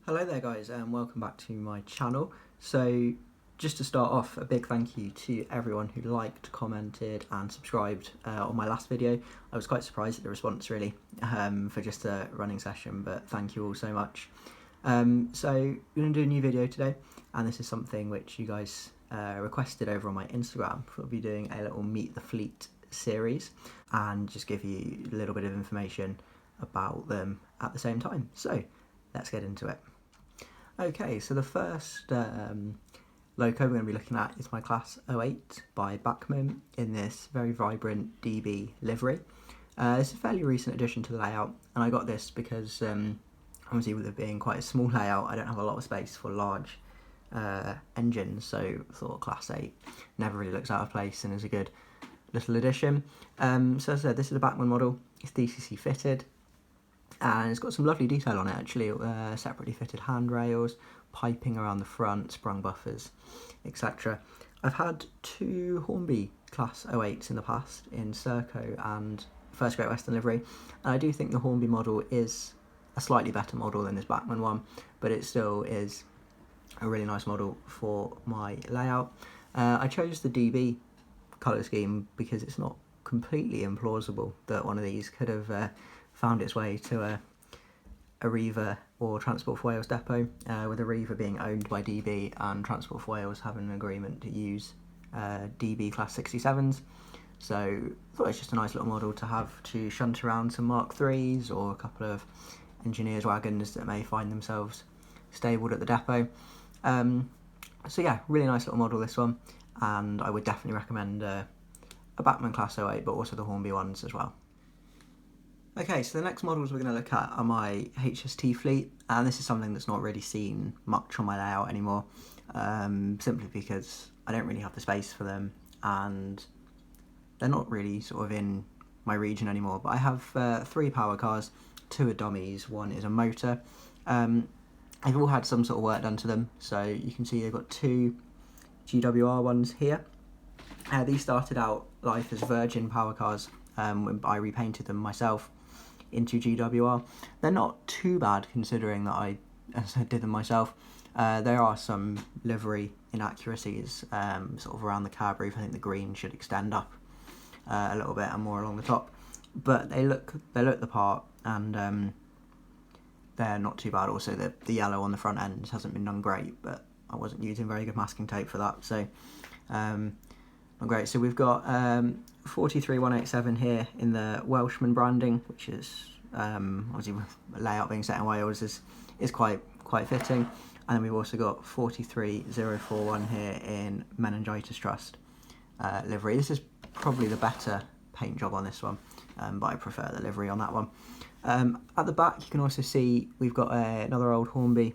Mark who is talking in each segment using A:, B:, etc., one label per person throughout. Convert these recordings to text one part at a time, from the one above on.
A: Hello there guys and welcome back to my channel. So just to start off, a big thank you to everyone who liked, commented and subscribed on my last video. I was quite surprised at the response really for just a running session, but thank you all so much. So we're going to do a new video today, and this is something which you guys requested over on my Instagram. We'll be doing a little Meet the Fleet series and just give you a little bit of information about them at the same time. So let's get into it. Okay, so the first loco we're going to be looking at is my Class 08 by Bachmann in this very vibrant DB livery. It's a fairly recent addition to the layout, and I got this because obviously with it being quite a small layout, I don't have a lot of space for large engines, so I thought Class 8 never really looks out of place and is a good little addition. So as I said, this is a Bachmann model. It's DCC fitted. And it's got some lovely detail on it actually, separately fitted handrails, piping around the front, sprung buffers, etc. I've had two Hornby Class 08s in the past, in Serco and First Great Western livery, and I do think the Hornby model is a slightly better model than this Bachmann one, but it still is a really nice model for my layout. I chose the DB colour scheme because it's not completely implausible that one of these could have found its way to a Arriva or Transport for Wales depot, with Arriva being owned by DB and Transport for Wales having an agreement to use DB Class 67s. So I thought it's just a nice little model to have to shunt around some Mark IIIs or a couple of engineers' wagons that may find themselves stabled at the depot. So yeah, really nice little model this one, and I would definitely recommend a Bachmann Class 08, but also the Hornby ones as well. Okay, so the next models we're going to look at are my HST fleet, and this is something that's not really seen much on my layout anymore, simply because I don't really have the space for them, and they're not really sort of in my region anymore. But I have three power cars, two are dummies, one is a motor. They've all had some sort of work done to them, so you can see they've got two GWR ones here. These started out life as Virgin power cars when I repainted them myself into GWR. They're not too bad considering that I did them myself. There are some livery inaccuracies sort of around the cab roof. I think the green should extend up a little bit and more along the top, but they look the part, and they're not too bad. Also the yellow on the front end hasn't been done great, but I wasn't using very good masking tape for that, so not great. So we've got 43187 here in the Welshman branding, which is obviously with the layout being set in Wales is quite fitting. And then we've also got 43041 here in Meningitis Trust livery. This is probably the better paint job on this one, but I prefer the livery on that one. At the back you can also see we've got another old Hornby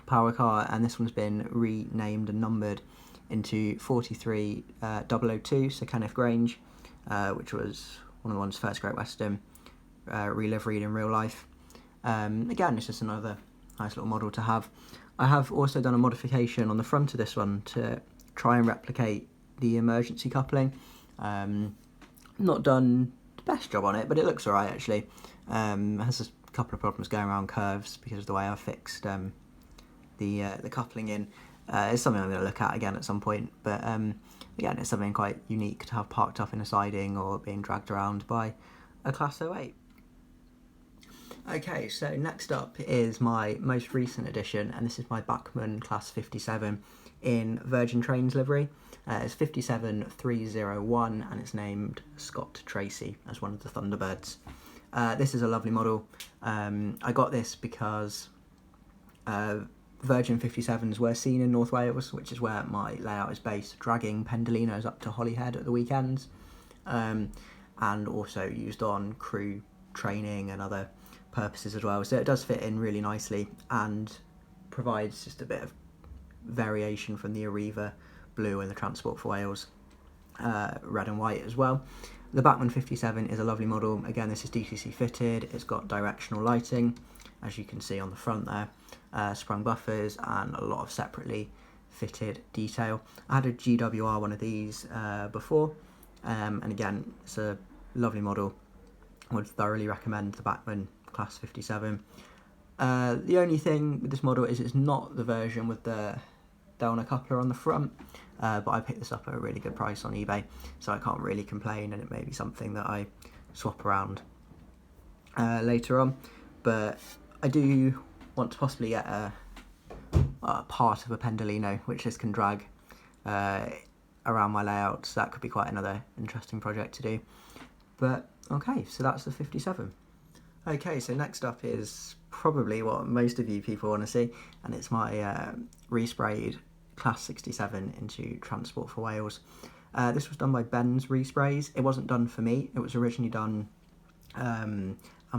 A: power car, and this one's been renamed and numbered into 43002, so Kenneth Grange, which was one of the ones First Great Western reliveried in real life. Again, it's just another nice little model to have. I have also done a modification on the front of this one to try and replicate the emergency coupling. Not done the best job on it, but it looks alright actually. It has a couple of problems going around curves because of the way I fixed the coupling in. It's something I'm going to look at again at some point, but again, it's something quite unique to have parked up in a siding or being dragged around by a Class 08. Okay, so next up is my most recent addition, and this is my Bachmann Class 57 in Virgin Trains livery. It's 57301, and it's named Scott Tracy as one of the Thunderbirds. This is a lovely model. I got this because Virgin 57s were seen in North Wales, which is where my layout is based, dragging Pendolinos up to Holyhead at the weekends, and also used on crew training and other purposes as well. So it does fit in really nicely and provides just a bit of variation from the Arriva blue and the Transport for Wales red and white as well. The Bachmann 57 is a lovely model. Again, this is DCC fitted. It's got directional lighting, as you can see on the front there, sprung buffers and a lot of separately fitted detail. I had a GWR one of these before, and again, it's a lovely model. I would thoroughly recommend the Bachmann Class 57. The only thing with this model is it's not the version with the donor coupler on the front, but I picked this up at a really good price on eBay, so I can't really complain, and it may be something that I swap around later on. But I do want to possibly get a part of a pendolino, which this can drag around my layout, so that could be quite another interesting project to do. But okay, so that's the 57. Okay, so next up is probably what most of you people want to see, and it's my resprayed Class 67 into Transport for Wales. This was done by Ben's Resprays. It wasn't done for me. It was originally done and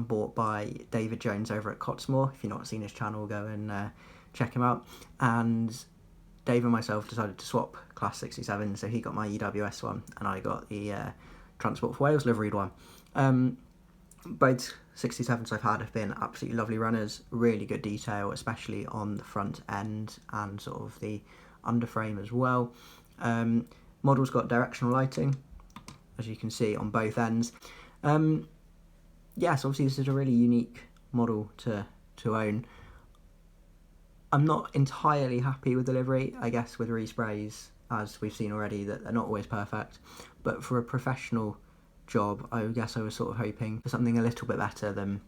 A: bought by David Jones over at Cottesmore. If you've not seen his channel, go and check him out. And Dave and myself decided to swap Class 67, so he got my EWS one and I got the Transport for Wales liveried one. Both 67s I've had have been absolutely lovely runners, really good detail, especially on the front end and sort of the underframe as well. Model's got directional lighting, as you can see, on both ends. Yes, obviously this is a really unique model to own. I'm not entirely happy with the livery, I guess with resprays, as we've seen already, that they're not always perfect, but for a professional job, I guess I was sort of hoping for something a little bit better than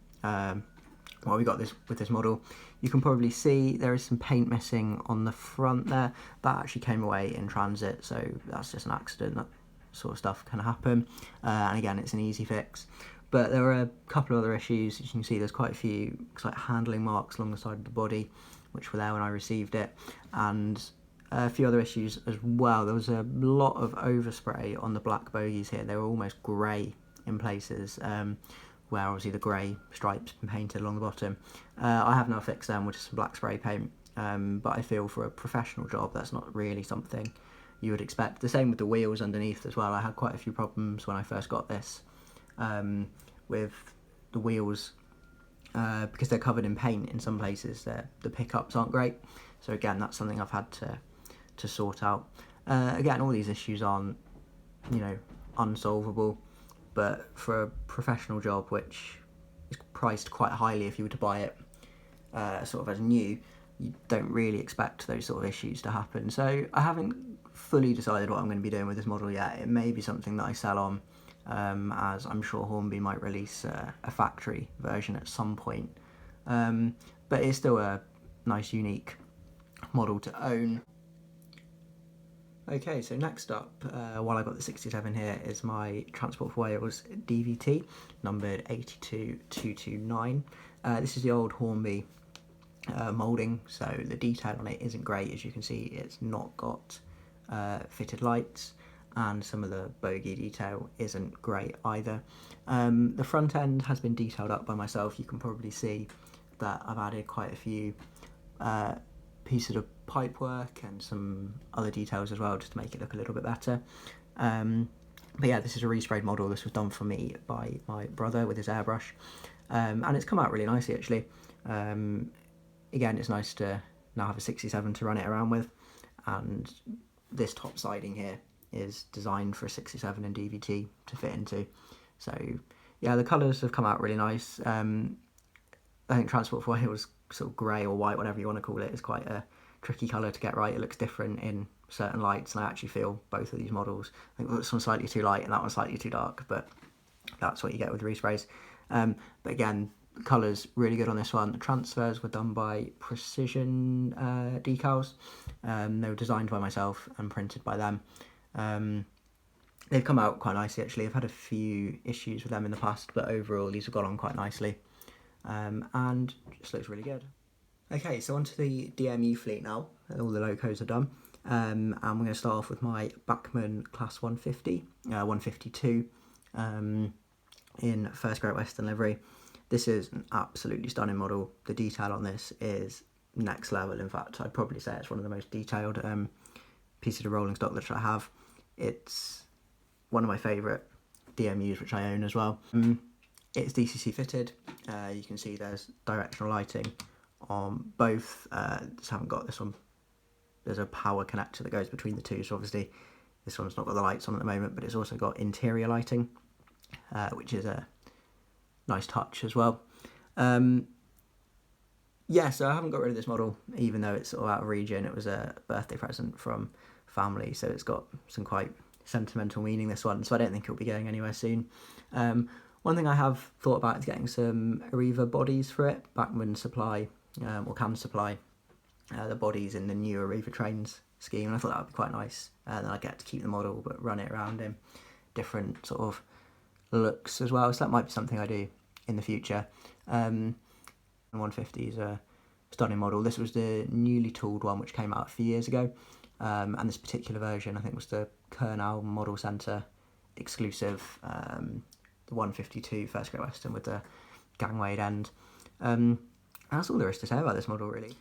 A: what we got with this model. You can probably see there is some paint missing on the front there. That actually came away in transit, so that's just an accident. That sort of stuff can happen, and again, it's an easy fix. But there are a couple of other issues. As you can see, there's quite a few like handling marks along the side of the body, which were there when I received it, and a few other issues as well. There was a lot of overspray on the black bogies here. They were almost grey in places, where obviously the grey stripes been painted along the bottom. I have now fixed them with just some black spray paint, but I feel for a professional job that's not really something you would expect. The same with the wheels underneath as well. I had quite a few problems when I first got this with the wheels, because they're covered in paint in some places. The pickups aren't great, so again, that's something I've had to sort out. Again, all these issues aren't, unsolvable, but for a professional job, which is priced quite highly if you were to buy it sort of as new, you don't really expect those sort of issues to happen. So I haven't fully decided what I'm going to be doing with this model yet. It may be something that I sell on, as I'm sure Hornby might release a factory version at some point, but it's still a nice, unique model to own. Okay, so next up, while I got the 67 here, is my Transport for Wales DVT, numbered 82229. This is the old Hornby moulding, so the detail on it isn't great. As you can see, it's not got fitted lights, and some of the bogie detail isn't great either. The front end has been detailed up by myself. You can probably see that I've added quite a few pieces of pipework and some other details as well, just to make it look a little bit better. But yeah, this is a resprayed model. This was done for me by my brother with his airbrush, and it's come out really nicely actually. Again, it's nice to now have a 67 to run it around with, and this top siding here is designed for a 67 and DVT to fit into. So yeah, the colours have come out really nice. I think Transport for Wales sort of grey or white, whatever you want to call it, is quite a tricky colour to get right. It looks different in certain lights, and I actually feel both of these models, I think this one's slightly too light and that one's slightly too dark, but that's what you get with resprays. But again, the colours really good on this one. The transfers were done by Precision Decals. They were designed by myself and printed by them. They've come out quite nicely actually. I've had a few issues with them in the past, but overall these have got on quite nicely, and just looks really good. Okay, so onto the DMU fleet now. All the locos are done, and we're going to start off with my Bachmann Class 150, 152, in first Great Western livery. This is an absolutely stunning model. The detail on this is next level. In fact, I'd probably say it's one of the most detailed pieces of rolling stock that I have. It's one of my favourite DMUs, which I own as well. It's DCC fitted. You can see there's directional lighting on both. Just haven't got this one. There's a power connector that goes between the two, so obviously this one's not got the lights on at the moment, but it's also got interior lighting, which is a nice touch as well. Yeah, so I haven't got rid of this model, even though it's sort of out of region. It was a birthday present from family, so it's got some quite sentimental meaning, this one, so I don't think it'll be going anywhere soon. One thing I have thought about is getting some Arriva bodies for it. Bachmann supply, or can supply, the bodies in the new Arriva trains scheme, and I thought that would be quite nice. And then I get to keep the model but run it around in different sort of looks as well, so that might be something I do in the future. 150 is a stunning model. This was the newly tooled one which came out a few years ago, and this particular version I think was the Kernel Model Centre exclusive, the 152 first Great Western with the gangwayed end. That's all there is to say about this model, really.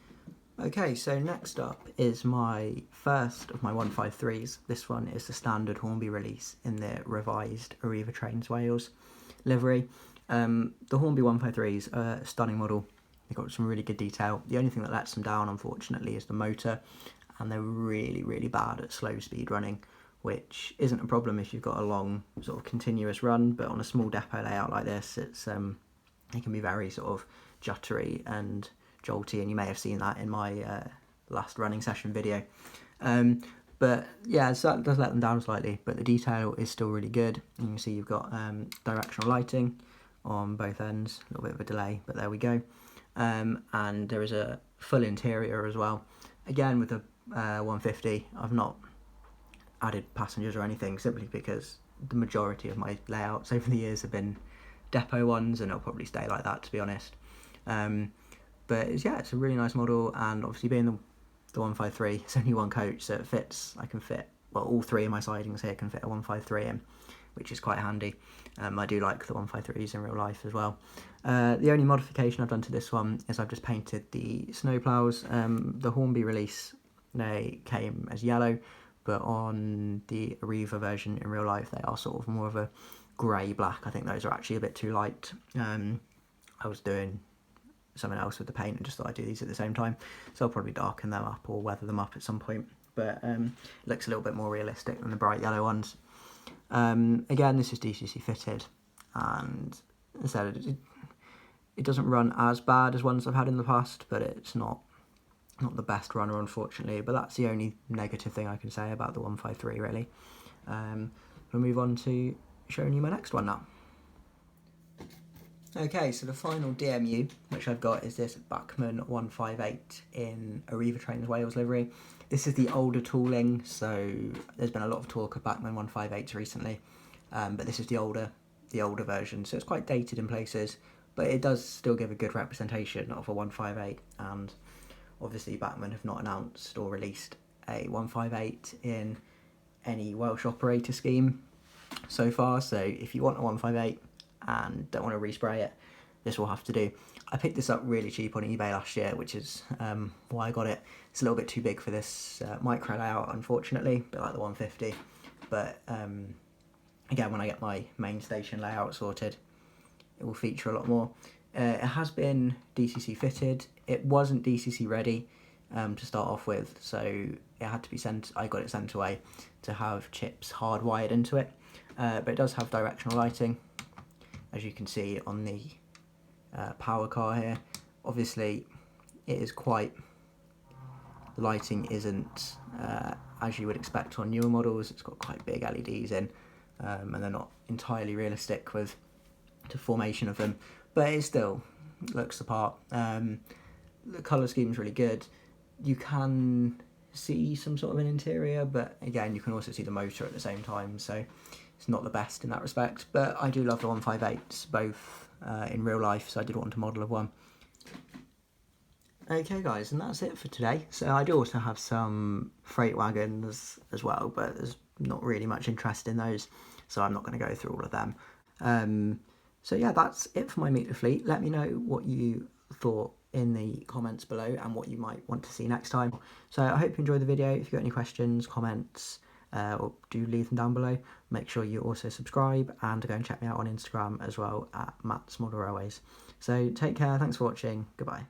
A: Okay, so next up is my first of my 153s. This one is the standard Hornby release in the revised Arriva Trains Wales livery. The Hornby 153s are a stunning model. They've got some really good detail. The only thing that lets them down, unfortunately, is the motor, and they're really, really bad at slow speed running, which isn't a problem if you've got a long sort of continuous run, but on a small depot layout like this, it can be very sort of juttery and jolty, and you may have seen that in my last running session video. But yeah, so that does let them down slightly, but the detail is still really good. You can see you've got directional lighting on both ends, a little bit of a delay, but there we go. And there is a full interior as well. Again, with the 150, I've not added passengers or anything, simply because the majority of my layouts over the years have been depot ones, and it'll probably stay like that, to be honest. But it's a really nice model, and obviously being the 153, it's only one coach, so it fits. I can fit, well, all three of my sidings here can fit a 153 in, which is quite handy. I do like the 153s in real life as well. The only modification I've done to this one is I've just painted the snowplows. The Hornby release, they came as yellow, but on the Arriva version in real life, they are sort of more of a grey black. I think those are actually a bit too light. I was doing something else with the paint and just thought I'd do these at the same time, so I'll probably darken them up or weather them up at some point, but it looks a little bit more realistic than the bright yellow ones. Again, this is DCC fitted, and as I said, it doesn't run as bad as ones I've had in the past, but it's not the best runner, unfortunately. But that's the only negative thing I can say about the 153, really. We'll move on to showing you my next one now. Okay, so the final DMU which I've got is this Bachmann 158 in Arriva Trains Wales livery. This is the older tooling, so there's been a lot of talk of Bachmann 158s recently, but this is the older version, so it's quite dated in places, but it does still give a good representation of a 158, and obviously Bachmann have not announced or released a 158 in any Welsh operator scheme so far, so if you want a 158 and don't want to respray it, this will have to do. I picked this up really cheap on eBay last year, which is why I got it. It's a little bit too big for this micro layout, unfortunately, a bit like the 150. But again, when I get my main station layout sorted, it will feature a lot more. It has been DCC fitted. It wasn't DCC ready to start off with, so it had to be sent. I got it sent away to have chips hardwired into it, but it does have directional lighting, as you can see on the power car here. Obviously it is quite, the lighting isn't as you would expect on newer models. It's got quite big LEDs in, and they're not entirely realistic with the formation of them, but it still looks the part. The colour scheme is really good. You can see some sort of an interior, but again you can also see the motor at the same time, so it's not the best in that respect, but I do love the 158s, both in real life, so I did want to model of one. Okay guys, and that's it for today. So I do also have some freight wagons as well, but there's not really much interest in those, so I'm not going to go through all of them. So yeah, that's it for my Meet the Fleet. Let me know what you thought in the comments below and what you might want to see next time. So I hope you enjoyed the video. If you've got any questions, comments, or do leave them down below. Make sure you also subscribe and go and check me out on Instagram as well at Matt's Model Railways. So take care, thanks for watching, goodbye.